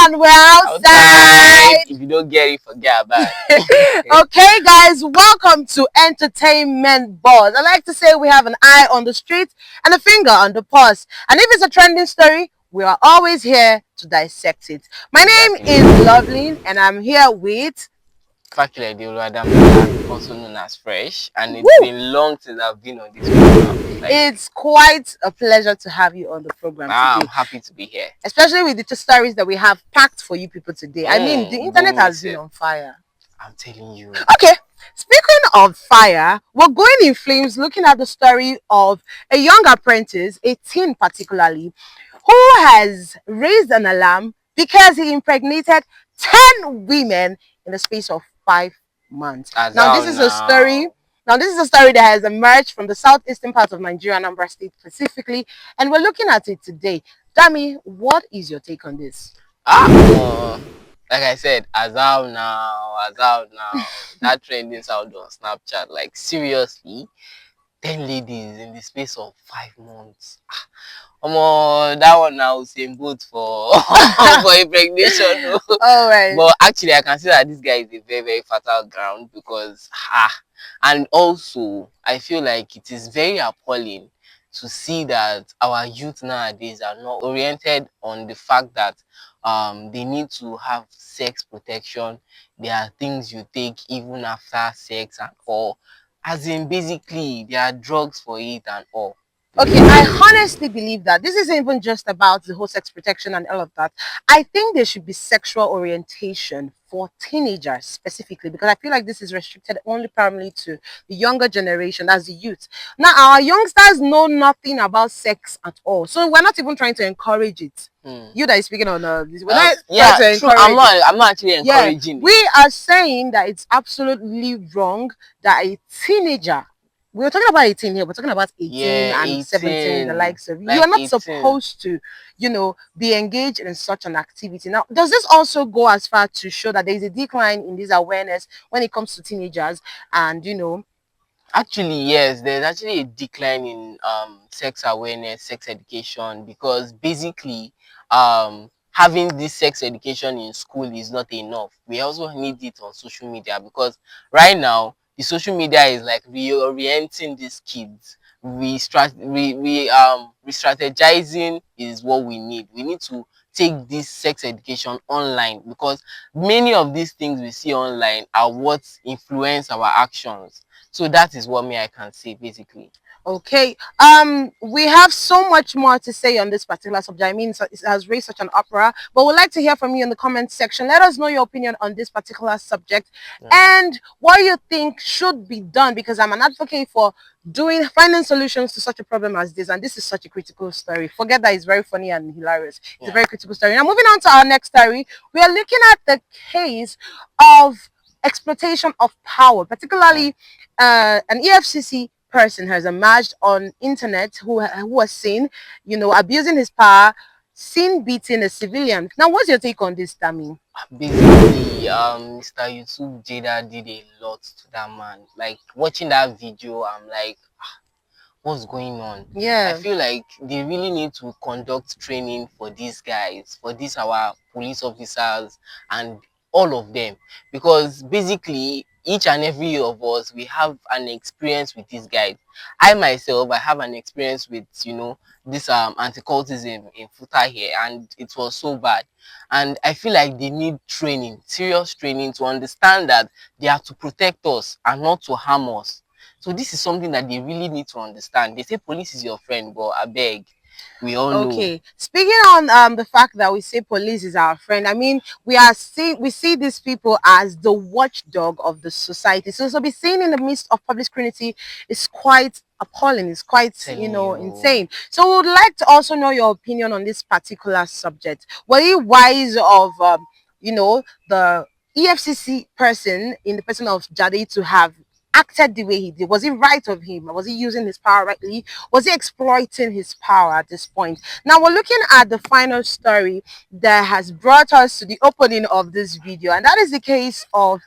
and we're outside. If you don't get it, forget about it. Okay, guys, welcome to Entertainment Buzz. I like to say we have an eye on the street and a finger on the pulse. And if it's a trending story, we are always here to dissect it. My name is Loveline, and I'm here with... Factually, the also known as Fresh, and it's been long since I've been on this program. It's quite a pleasure to have you on the program today. I'm happy to be here. Especially with the two stories that we have packed for you people today. I mean, the internet has been on fire. I'm telling you. Okay, speaking of fire, we're going in flames looking at the story of a young apprentice, a teen particularly, who has raised an alarm because he impregnated 10 women in the space of 5 months. Now, this is a story that has emerged from the southeastern part of Nigeria, Anambra State specifically, and we're looking at it today. Dami, what is your take on this? Like I said, as out now, that trending sound on Snapchat, like seriously, 10 ladies in the space of 5 months. That one now same boat for for impregnation. All right. But actually, I can see that this guy is a very, very fertile ground because and also I feel like it is very appalling to see that our youth nowadays are not oriented on the fact that they need to have sex protection. There are things you take even after sex and all. As in, basically, there are drugs for it and all. Okay, I honestly believe that this isn't even just about the whole sex protection and all of that. I think there should be sexual orientation for teenagers specifically, because I feel like this is restricted only primarily to the younger generation, as the youth. Now, our youngsters know nothing about sex at all, so we're not even trying to encourage it. You that is speaking on this, we're not true. I'm not actually encouraging. We are saying that it's absolutely wrong that a teenager... We're talking about 18 here. We're talking about 18 and 18, 17, the likes of. Like you are not 18. Supposed to, be engaged in such an activity. Now, does this also go as far to show that there is a decline in this awareness when it comes to teenagers and, Actually, yes, there's actually a decline in sex awareness, sex education, because basically having this sex education in school is not enough. We also need it on social media, because right now the social media is like reorienting these kids. Re-strategizing is what we need. We need to take this sex education online, because many of these things we see online are what influence our actions. So that is what I can say basically. Okay. We have so much more to say on this particular subject. I mean, it has raised such an uproar, but we'd like to hear from you in the comment section. Let us know your opinion on this particular subject and what you think should be done, because I'm an advocate for finding solutions to such a problem as this, and this is such a critical story. Forget that it's very funny and hilarious. It's a very critical story. Now, moving on to our next story, we are looking at the case of exploitation of power, particularly an EFCC person has emerged on internet who was seen, abusing his power, seen beating a civilian. Now, what's your take on this, Tami? Basically, Mr. YouTube Jada did a lot to that man. Like, watching that video, I'm like, what's going on? Yeah. I feel like they really need to conduct training for these guys, for these our police officers and all of them, because basically each and every of us, we have an experience with these guys. I myself, I have an experience with this anti-cultism in Futa here, and it was so bad. And I feel like they need training, serious training, to understand that they have to protect us and not to harm us. So this is something that they really need to understand. They say police is your friend, but I beg, we all know. Okay, speaking on the fact that we say police is our friend, I mean, we see these people as the watchdog of the society. So be seen in the midst of public scrutiny is quite appalling. It's quite insane. So we would like to also know your opinion on this particular subject. Were you wise of the EFCC person, in the person of Jade, to have acted the way he did? Was it right of him? Was he using his power rightly? Was he exploiting his power at this point? Now we're looking at the final story that has brought us to the opening of this video, and that is the case of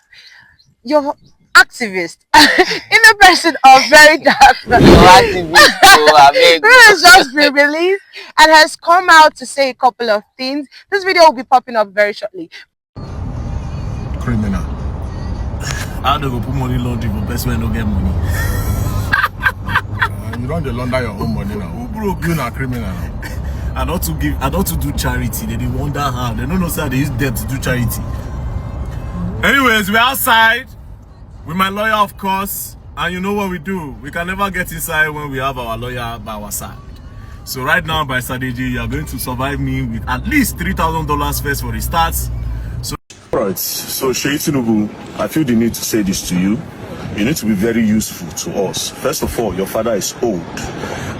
activist in the person of very dark man Your activist, oh, I beg. who has just been released and has come out to say a couple of things. This video will be popping up very shortly. Criminal. How do you put money laundry for best man no get money? You don't launder your own money now. Who broke you na criminal now? I don't to do charity. They wonder how. They don't know how they use debt to do charity. Anyways, we're outside with my lawyer, of course, and you know what we do. We can never get inside when we have our lawyer by our side. So right now, by Sadeji, you are going to survive me with at least $3,000 first for the starts. Alright, so Sheyi Tinubu, I feel the need to say this to you. You need to be very useful to us. First of all, your father is old,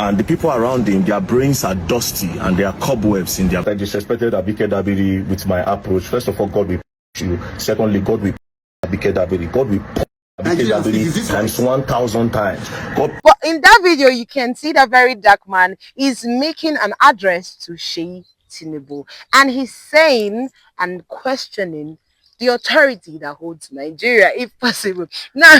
and the people around him, their brains are dusty and there are cobwebs in their. I disrespected Abike Dabiri with my approach. First of all, God will you. Secondly, God will Abike Dabiri. God will Abike Dabiri times 1,000 times. God. But in that video, you can see that very dark man is making an address to Sheyi Tinubu, and he's saying and questioning the authority that holds Nigeria, if possible. Now,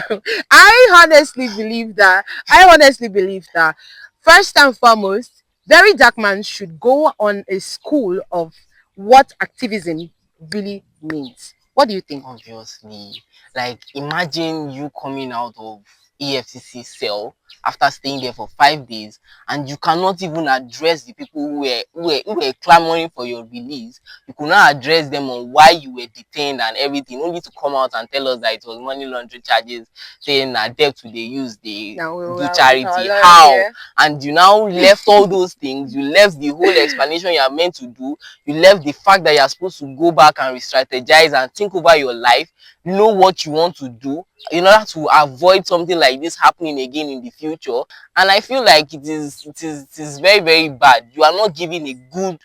I honestly believe that first and foremost, very dark man should go on a school of what activism really means. What do you think? Obviously, like imagine you coming out of EFCC cell after staying there for 5 days, and you cannot even address the people who were clamoring for your release. You could not address them on why you were detained and everything, only to come out and tell us that it was money laundering charges, saying that debt they use, they do charity. How? Here. And you now left all those things. You left the whole explanation you are meant to do. You left the fact that you are supposed to go back and re-strategize and think over your life, know what you want to do in order to avoid something like this happening again in the future. And I feel like it is very, very bad. You are not giving a good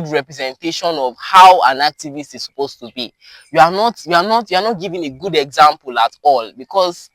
representation of how an activist is supposed to be. You are not giving a good example at all, because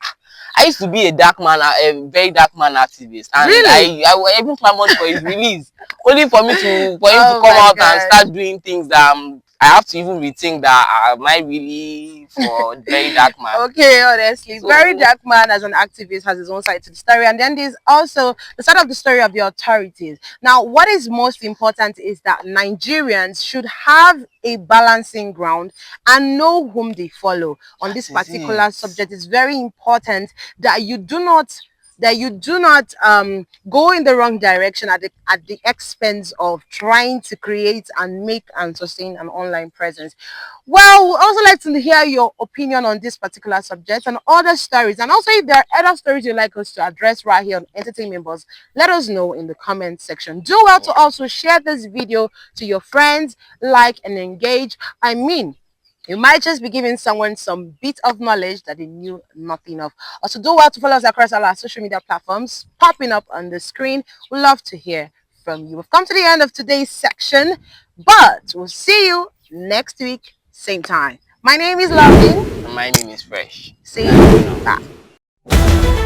I used to be a very dark man activist, and really? I even clamored for his release, only for him to come out and start doing things that I have to even rethink that am I really for very dark man? Okay, honestly, So, very dark man as an activist has his own side to the story, and then there's also the side of the story of the authorities. Now, what is most important is that Nigerians should have a balancing ground and know whom they follow on this particular subject. It's very important that you do not go in the wrong direction at the expense of trying to create and make and sustain an online presence. Well, we'd also like to hear your opinion on this particular subject and other stories, and also if there are other stories you'd like us to address right here on Entertainment Buzz, let us know in the comment section. Do well to also share this video to your friends, like and engage. I mean, you might just be giving someone some bit of knowledge that they knew nothing of. Also, do well to follow us across all our social media platforms popping up on the screen. We'd love to hear from you. We've come to the end of today's section, but we'll see you next week, same time. My name is Loving. my name is Fresh. See you. Bye.